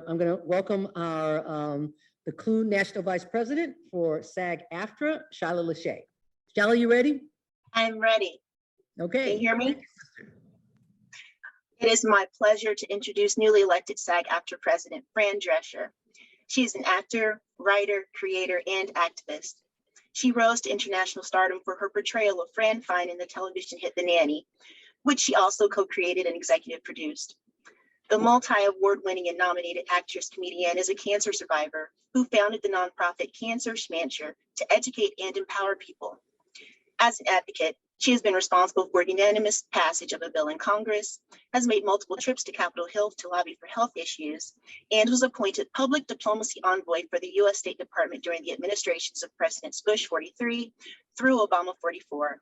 I'm going to welcome our the CLUW National Vice President for SAG-AFTRA, Shyla Lachey. Shyla, you ready? I'm ready. Okay. Can you hear me? It is my pleasure to introduce newly elected SAG-AFTRA President Fran Drescher. She's an actor, writer, creator, and activist. She rose to international stardom for her portrayal of Fran Fine in the television hit The Nanny, which she also co-created and executive produced. The multi-award-winning and nominated actress comedian is a cancer survivor who founded the nonprofit Cancer Schmancer to educate and empower people. As an advocate, she has been responsible for unanimous passage of a bill in Congress, has made multiple trips to Capitol Hill to lobby for health issues, and was appointed public diplomacy envoy for the U.S. State Department during the administrations of Presidents Bush 43 through Obama 44.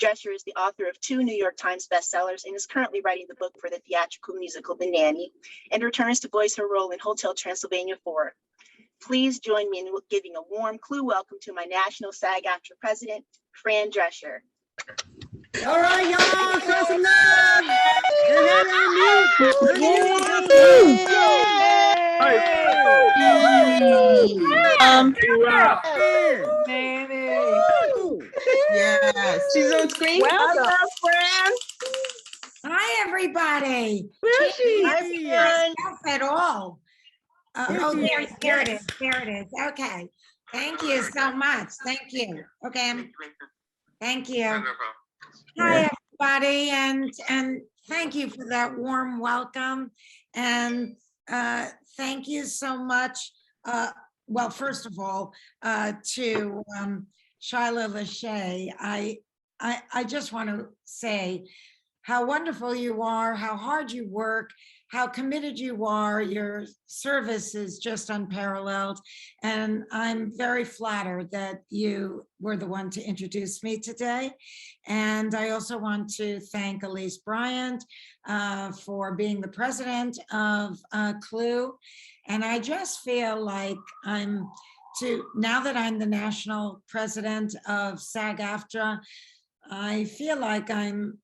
Drescher is the author of 2 New York Times bestsellers and is currently writing the book for the theatrical musical The Nanny, and returns to voice her role in Hotel Transylvania 4. Please join me in giving a warm CLUW welcome to my national SAG-AFTRA President, Fran Drescher. All right, y'all, show some love. Yes, she's on screen. Welcome, Fran. Hi, everybody. Where is she? Fran. At all. There she is. There it is. There it is. Okay. Thank you so much. Thank you. Okay. Thank you. Hi, everybody, and thank you for that warm welcome. And thank you so much. Well, first of all, to Shyla Lachey, I just want to say how wonderful you are, how hard you work, how committed you are. Your service is just unparalleled. And I'm very flattered that you were the one to introduce me today. And I also want to thank Elise Bryant for being the president of CLUW. And I just feel like now that I'm the national president of SAG-AFTRA, I feel like I'm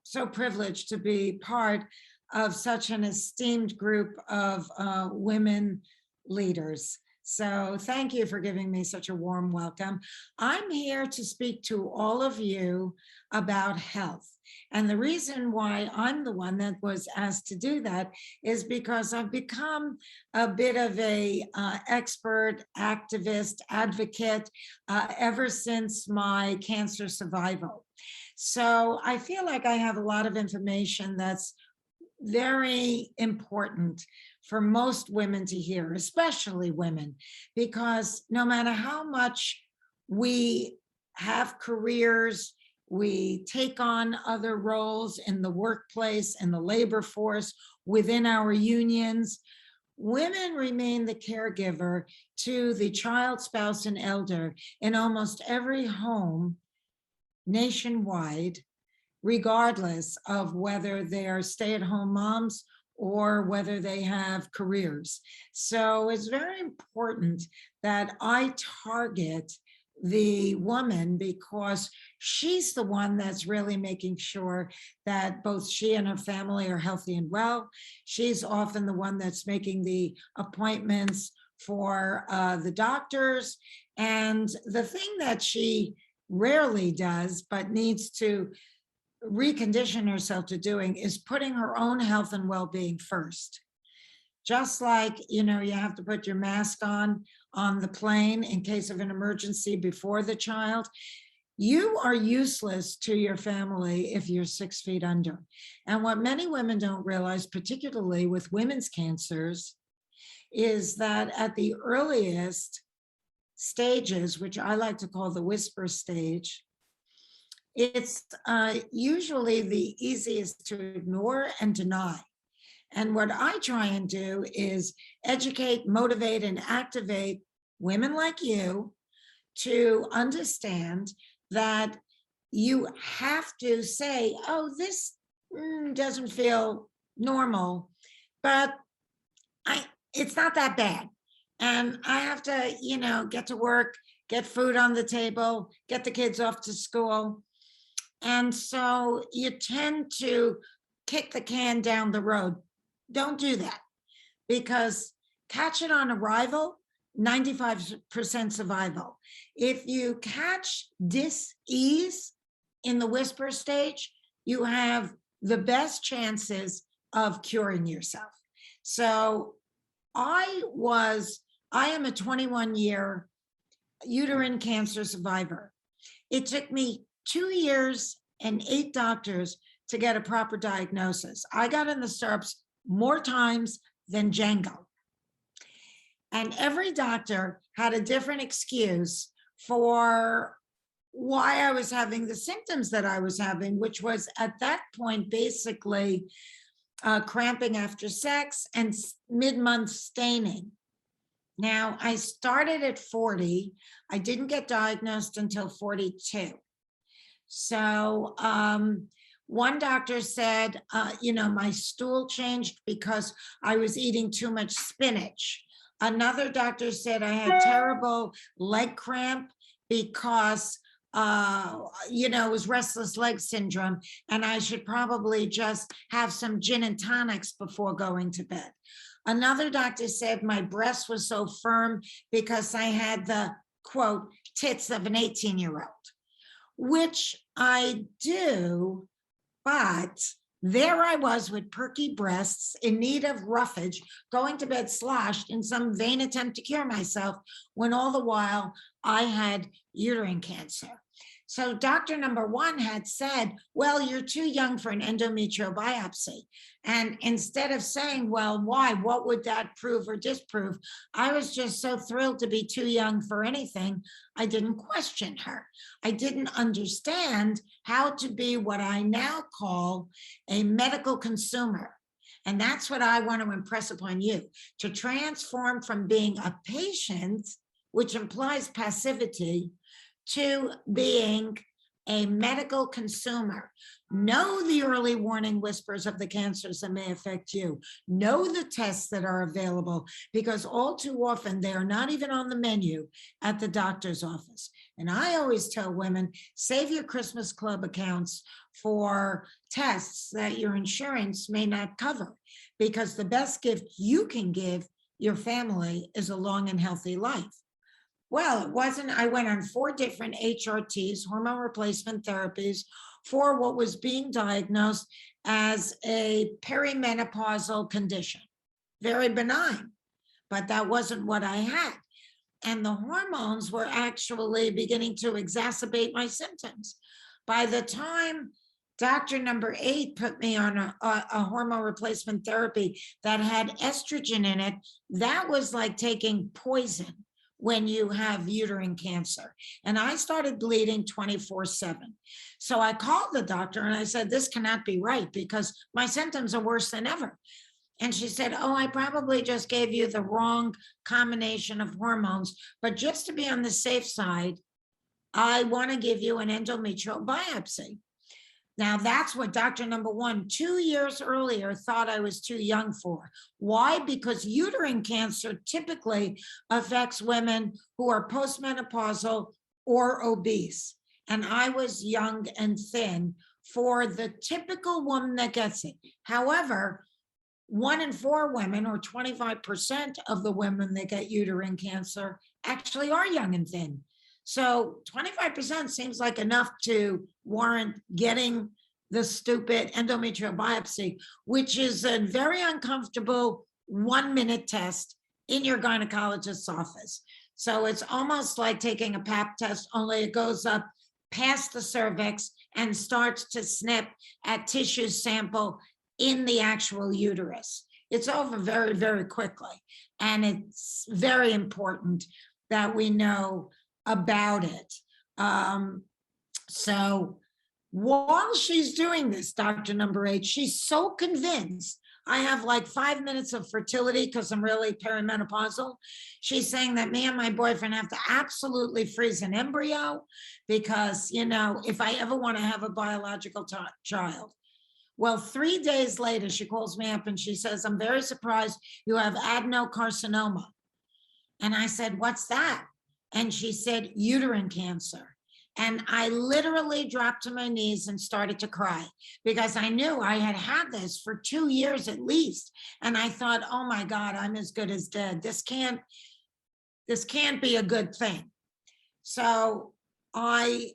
so privileged to be part of such an esteemed group of women leaders. So thank you for giving me such a warm welcome. I'm here to speak to all of you about health. And the reason why I'm the one that was asked to do that is because I've become a bit of a expert, activist, advocate ever since my cancer survival. So I feel like I have a lot of information that's very important for most women to hear, especially women, because no matter how much we have careers, we take on other roles in the workplace and the labor force, within our unions, women remain the caregiver to the child, spouse, and elder in almost every home nationwide, regardless of whether they are stay-at-home moms or whether they have careers. So it's very important that I target the woman because she's the one that's really making sure that both she and her family are healthy and well. She's often the one that's making the appointments for the doctors. And the thing that she rarely does, but needs to recondition herself to doing, is putting her own health and well-being first. Just like, you have to put your mask on the plane in case of an emergency before the child. You are useless to your family if you're 6 feet under. And what many women don't realize, particularly with women's cancers, is that at the earliest stages, which I like to call the whisper stage, it's usually the easiest to ignore and deny. And what I try and do is educate, motivate, and activate women like you to understand that you have to say, oh, this doesn't feel normal, but it's not that bad. And I have to, get to work, get food on the table, get the kids off to school. And so you tend to kick the can down the road. Don't do that, because catch it on arrival, 95% survival. If you catch dis-ease in the whisper stage, you have the best chances of curing yourself. So I am a 21-year uterine cancer survivor. It took me 2 years and 8 doctors to get a proper diagnosis. I got in the stirrups more times than Django. And every doctor had a different excuse for why I was having the symptoms that I was having, which was at that point, basically cramping after sex and mid-month staining. Now, I started at 40. I didn't get diagnosed until 42. So one doctor said, my stool changed because I was eating too much spinach. Another doctor said I had terrible leg cramp because it was restless leg syndrome, and I should probably just have some gin and tonics before going to bed. Another doctor said my breast was so firm because I had the, quote, tits of an 18-year-old, which I do, but there I was with perky breasts in need of roughage, going to bed sloshed in some vain attempt to cure myself, when all the while I had uterine cancer. So doctor number 1 had said, well, you're too young for an endometrial biopsy. And instead of saying, well, why? What would that prove or disprove? I was just so thrilled to be too young for anything. I didn't question her. I didn't understand how to be what I now call a medical consumer. And that's what I want to impress upon you, to transform from being a patient, which implies passivity, to being a medical consumer. Know the early warning whispers of the cancers that may affect you. Know the tests that are available, because all too often they are not even on the menu at the doctor's office. And I always tell women, save your Christmas Club accounts for tests that your insurance may not cover, because the best gift you can give your family is a long and healthy life. Well, it wasn't. I went on 4 different HRTs, hormone replacement therapies, for what was being diagnosed as a perimenopausal condition. Very benign, but that wasn't what I had. And the hormones were actually beginning to exacerbate my symptoms. By the time doctor number 8 put me on a hormone replacement therapy that had estrogen in it, that was like taking poison when you have uterine cancer. And I started bleeding 24/7. So I called the doctor and I said, this cannot be right, because my symptoms are worse than ever. And she said, oh, I probably just gave you the wrong combination of hormones, but just to be on the safe side, I want to give you an endometrial biopsy. Now, that's what doctor number 1, 2 years earlier, thought I was too young for. Why? Because uterine cancer typically affects women who are postmenopausal or obese. And I was young and thin for the typical woman that gets it. However, 1 in 4 women, or 25% of the women that get uterine cancer, actually are young and thin. So 25% seems like enough to warrant getting the stupid endometrial biopsy, which is a very uncomfortable 1-minute test in your gynecologist's office. So it's almost like taking a pap test, only it goes up past the cervix and starts to snip at tissue sample in the actual uterus. It's over very, very quickly. And it's very important that we know about it. So while she's doing this, doctor number 8, she's so convinced I have like 5 minutes of fertility because I'm really perimenopausal. She's saying that me and my boyfriend have to absolutely freeze an embryo because, if I ever want to have a biological child. Well, 3 days later, she calls me up and she says, I'm very surprised you have adenocarcinoma. And I said, what's that? And she said, uterine cancer. And I literally dropped to my knees and started to cry because I knew I had had this for 2 years at least. And I thought, oh my God, I'm as good as dead. This can't be a good thing. So I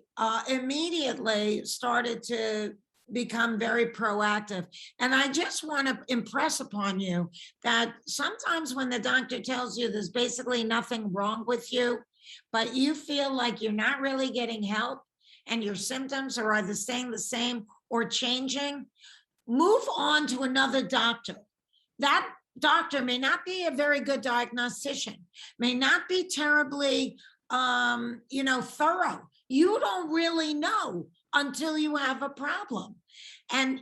immediately started to become very proactive. And I just want to impress upon you that sometimes when the doctor tells you there's basically nothing wrong with you, but you feel like you're not really getting help and your symptoms are either staying the same or changing, move on to another doctor. That doctor may not be a very good diagnostician, may not be terribly, thorough. You don't really know until you have a problem. And,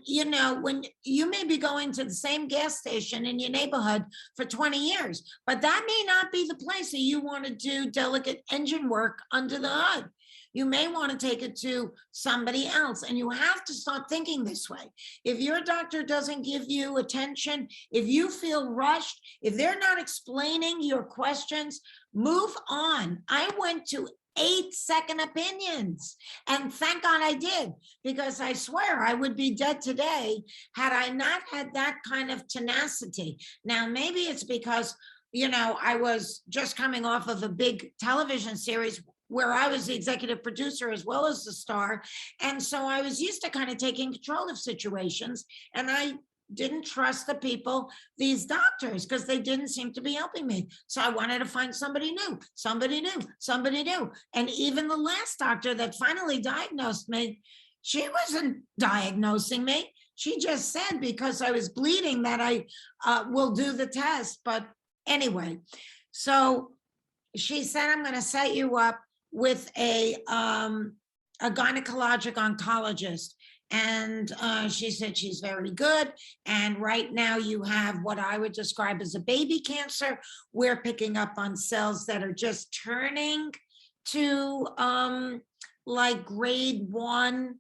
when you may be going to the same gas station in your neighborhood for 20 years, but that may not be the place that you want to do delicate engine work under the hood. You may want to take it to somebody else, and you have to start thinking this way. If your doctor doesn't give you attention, if you feel rushed, if they're not explaining your questions, move on. I went to 8 second opinions, and thank God I did, because I swear I would be dead today had I not had that kind of tenacity. Now, maybe it's because, I was just coming off of a big television series where I was the executive producer as well as the star. And so I was used to kind of taking control of situations, and I didn't trust the people, these doctors, because they didn't seem to be helping me. So I wanted to find somebody new. And even the last doctor that finally diagnosed me, she wasn't diagnosing me. She just said because I was bleeding that I will do the test. But anyway, so she said, I'm going to set you up with a gynecologic oncologist. And she said she's very good. And right now you have what I would describe as a baby cancer. We're picking up on cells that are just turning to like grade 1.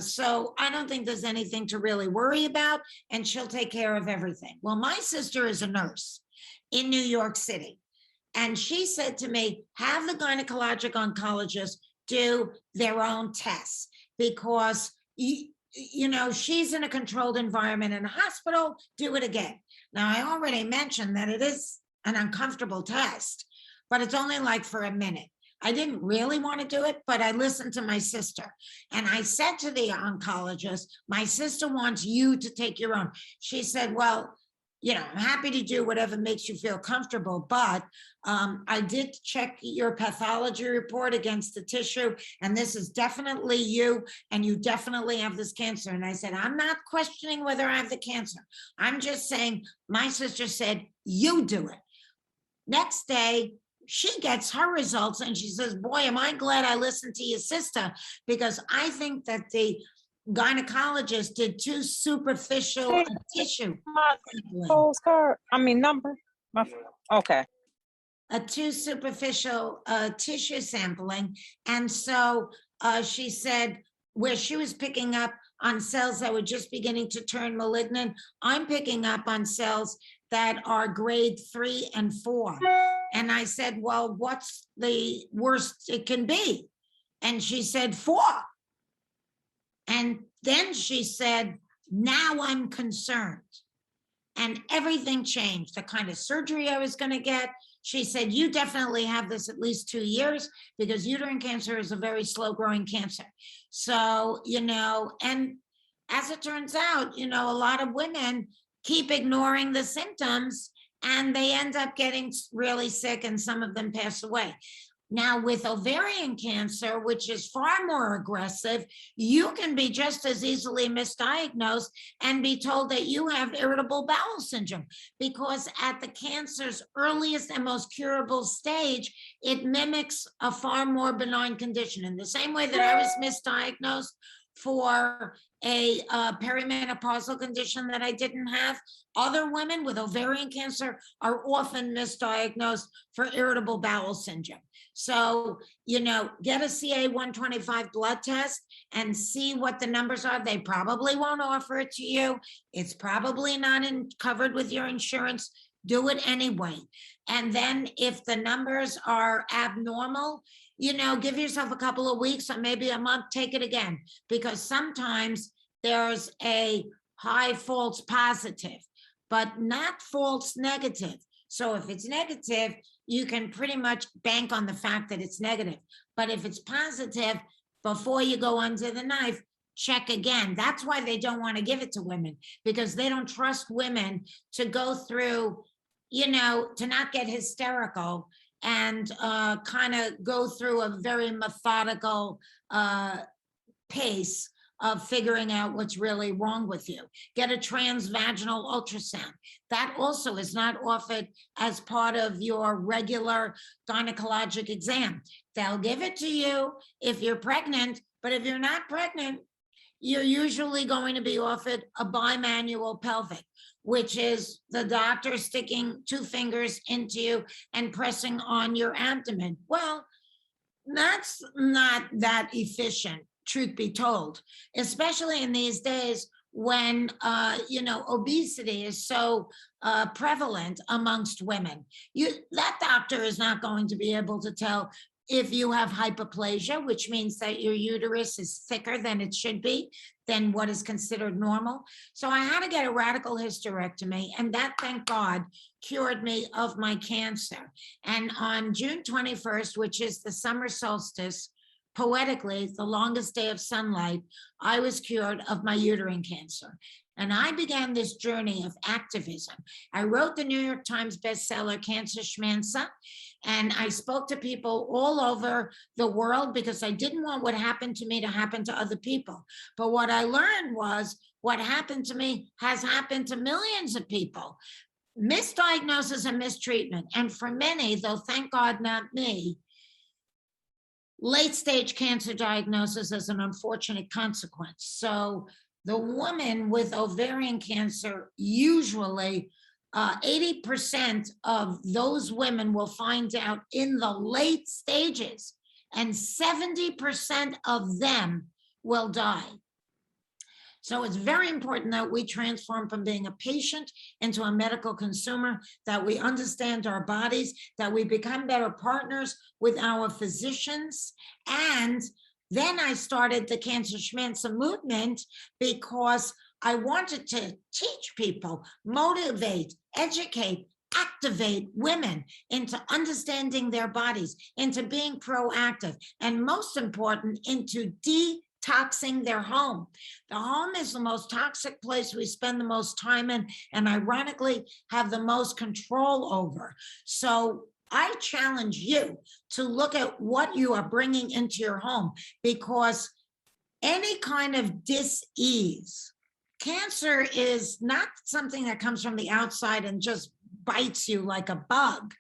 So I don't think there's anything to really worry about, and she'll take care of everything. Well, my sister is a nurse in New York City. And she said to me, have the gynecologic oncologist do their own tests, because she's in a controlled environment in a hospital, do it again. Now, I already mentioned that it is an uncomfortable test, but it's only like for a minute. I didn't really want to do it, but I listened to my sister. And I said to the oncologist, my sister wants you to take your own. She said, well, I'm happy to do whatever makes you feel comfortable, but I did check your pathology report against the tissue, and this is definitely you, and you definitely have this cancer. And I said, I'm not questioning whether I have the cancer. I'm just saying, my sister said, you do it. Next day, she gets her results, and she says, boy, am I glad I listened to your sister, because I think that the gynecologist did too superficial tissue postcard. Number. Okay. A too superficial tissue sampling. And so she said, where she was picking up on cells that were just beginning to turn malignant, I'm picking up on cells that are grade 3 and 4. And I said, well, what's the worst it can be? And she said, 4. And then she said, now I'm concerned. And everything changed. The kind of surgery I was going to get. She said, you definitely have this at least 2 years, because uterine cancer is a very slow growing cancer. So, and as it turns out, a lot of women keep ignoring the symptoms and they end up getting really sick, and some of them pass away. Now, with ovarian cancer, which is far more aggressive, you can be just as easily misdiagnosed and be told that you have irritable bowel syndrome, because at the cancer's earliest and most curable stage, it mimics a far more benign condition. In the same way that I was misdiagnosed for a perimenopausal condition that I didn't have, other women with ovarian cancer are often misdiagnosed for irritable bowel syndrome. So, get a CA-125 blood test and see what the numbers are. They probably won't offer it to you. It's probably not covered with your insurance. do it anyway. And then if the numbers are abnormal, you know, give yourself a couple of weeks or maybe a month, take it again, because sometimes there's a high false positive, but not false negative. So if it's negative, you can pretty much bank on the fact that it's negative. But if it's positive, before you go under the knife, check again. That's why they don't want to give it to women, because they don't trust women to go through, you know, to not get hysterical and kind of go through a very methodical pace of figuring out what's really wrong with you. Get a transvaginal ultrasound. That also is not offered as part of your regular gynecologic exam. They'll give it to you if you're pregnant, but if you're not pregnant, you're usually going to be offered a bimanual pelvic, which is the doctor sticking 2 fingers into you and pressing on your abdomen. Well, that's not that efficient, truth be told, especially in these days when, you know, obesity is so prevalent amongst women. That doctor is not going to be able to tell if you have hyperplasia, which means that your uterus is thicker than it should be, than what is considered normal. So I had to get a radical hysterectomy, and that, thank God, cured me of my cancer. And on June 21st, which is the summer solstice, poetically, the longest day of sunlight, I was cured of my uterine cancer. And I began this journey of activism. I wrote the New York Times bestseller, Cancer Schmancer, and I spoke to people all over the world because I didn't want what happened to me to happen to other people. But what I learned was what happened to me has happened to millions of people. Misdiagnosis and mistreatment. And for many, though thank God not me, late stage cancer diagnosis is an unfortunate consequence. So the woman with ovarian cancer, usually 80% of those women will find out in the late stages, and 70% of them will die. So it's very important that we transform from being a patient into a medical consumer, that we understand our bodies, that we become better partners with our physicians. And then I started the Cancer Schmancer movement because I wanted to teach people, motivate, educate, activate women into understanding their bodies, into being proactive, and most important, into detoxing their home. The home is the most toxic place we spend the most time in, and ironically have the most control over. So I challenge you to look at what you are bringing into your home, because any kind of dis-ease, cancer is not something that comes from the outside and just bites you like a bug.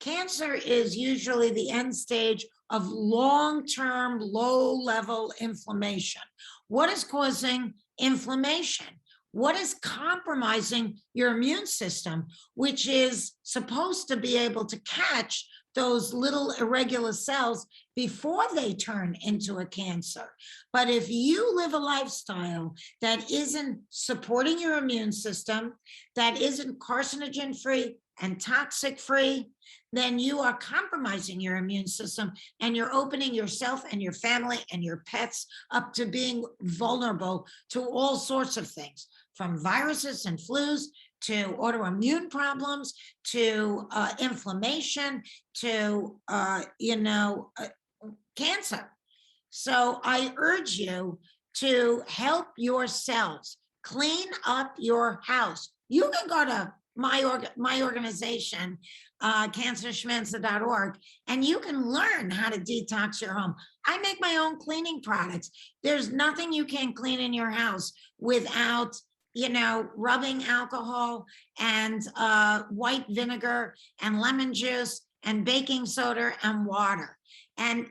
Cancer is usually the end stage of long-term, low-level inflammation. What is causing inflammation? What is compromising your immune system, which is supposed to be able to catch those little irregular cells before they turn into a cancer? But if you live a lifestyle that isn't supporting your immune system, that isn't carcinogen-free and toxic-free, then you are compromising your immune system, and you're opening yourself and your family and your pets up to being vulnerable to all sorts of things, from viruses and flus to autoimmune problems, to inflammation, to, cancer. So I urge you to help yourselves clean up your house. You can go to my organization, cancerschmancer.org, and you can learn how to detox your home. I make my own cleaning products. There's nothing you can clean in your house without, rubbing alcohol and white vinegar and lemon juice and baking soda and water. And,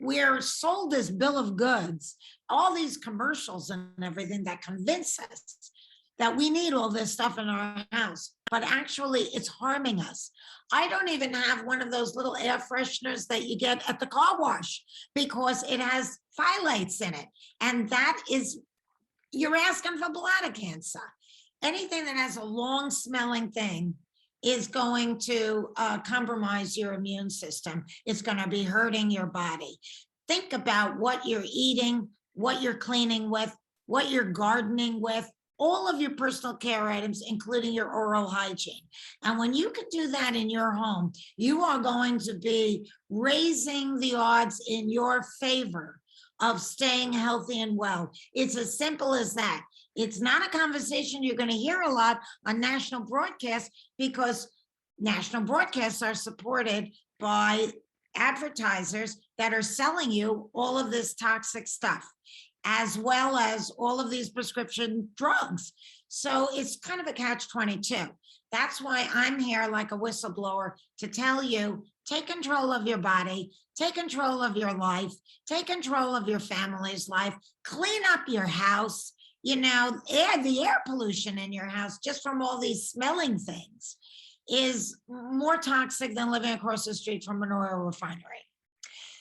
we're sold this bill of goods, all these commercials and everything that convince us that we need all this stuff in our house, but actually it's harming us. I don't even have one of those little air fresheners that you get at the car wash because it has phthalates in it. And that is, you're asking for bladder cancer. Anything that has a long smelling thing is going to compromise your immune system. It's going to be hurting your body. Think about what you're eating, what you're cleaning with, what you're gardening with, all of your personal care items, including your oral hygiene. And when you can do that in your home, you are going to be raising the odds in your favor of staying healthy and well. It's as simple as that. It's not a conversation you're going to hear a lot on national broadcasts, because national broadcasts are supported by advertisers that are selling you all of this toxic stuff, as well as all of these prescription drugs. So it's kind of a catch-22. That's why I'm here like a whistleblower to tell you, take control of your body, take control of your life, take control of your family's life, clean up your house. You know, the air pollution in your house, just from all these smelling things, is more toxic than living across the street from an oil refinery.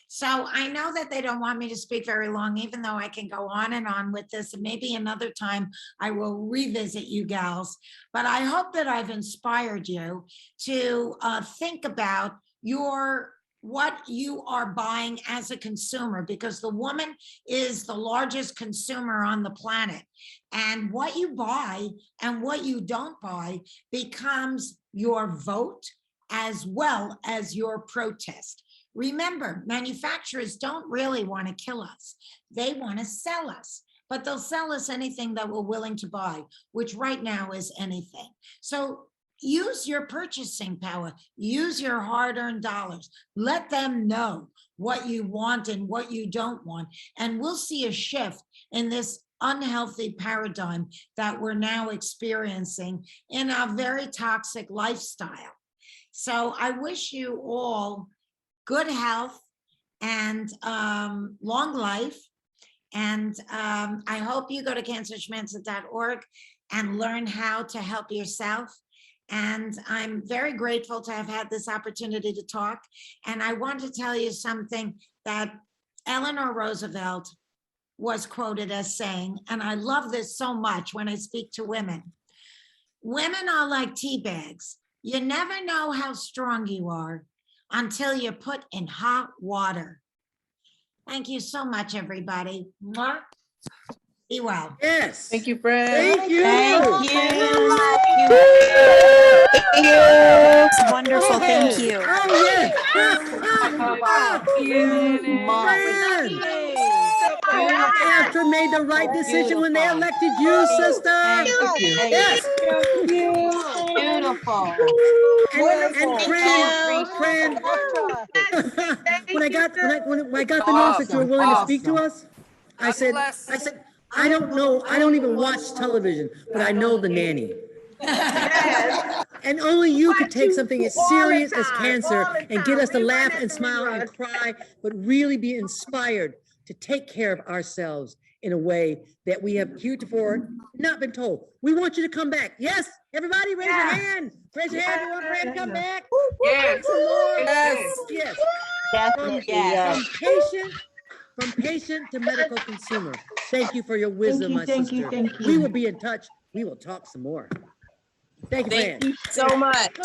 So I know that they don't want me to speak very long, even though I can go on and on with this, and maybe another time I will revisit you gals. But I hope that I've inspired you to think about what you are buying as a consumer, because the woman is the largest consumer on the planet. And what you buy and what you don't buy becomes your vote as well as your protest. Remember, manufacturers don't really want to kill us. They want to sell us, but they'll sell us anything that we're willing to buy, which right now is anything. So use your purchasing power, use your hard-earned dollars. Let them know what you want and what you don't want. And we'll see a shift in this unhealthy paradigm that we're now experiencing in a very toxic lifestyle. So I wish you all good health and long life. And I hope you go to cancerschmancer.org and learn how to help yourself. And I'm very grateful to have had this opportunity to talk. And I want to tell you something that Eleanor Roosevelt was quoted as saying, and I love this so much when I speak to women. Women are like tea bags. You never know how strong you are until you're put in hot water. Thank you so much, everybody. Mwah. Be well. Yes. Thank you, Fran. Thank you. Thank you. It's wonderful. Thank you. Oh, yes. SAG-AFTRA made the right decision when they elected you, sister. Thank you. Yes. Beautiful. And Fran, when I got the notice that you were willing to speak to us, I said, I don't know, I don't even watch television, but I know the nanny. And only you could take something as serious as cancer and get us to laugh and smile and cry, but really be inspired to take care of ourselves in a way that we have heretofore not been told. We want you to come back. Yes, everybody raise your hand. Raise your hand if you want Fran to come back. Yes. Yes. Yes. From patient to medical consumer. Thank you for your wisdom, my sister. We will be in touch. We will talk some more. Thank you, Fran. Thank you so much.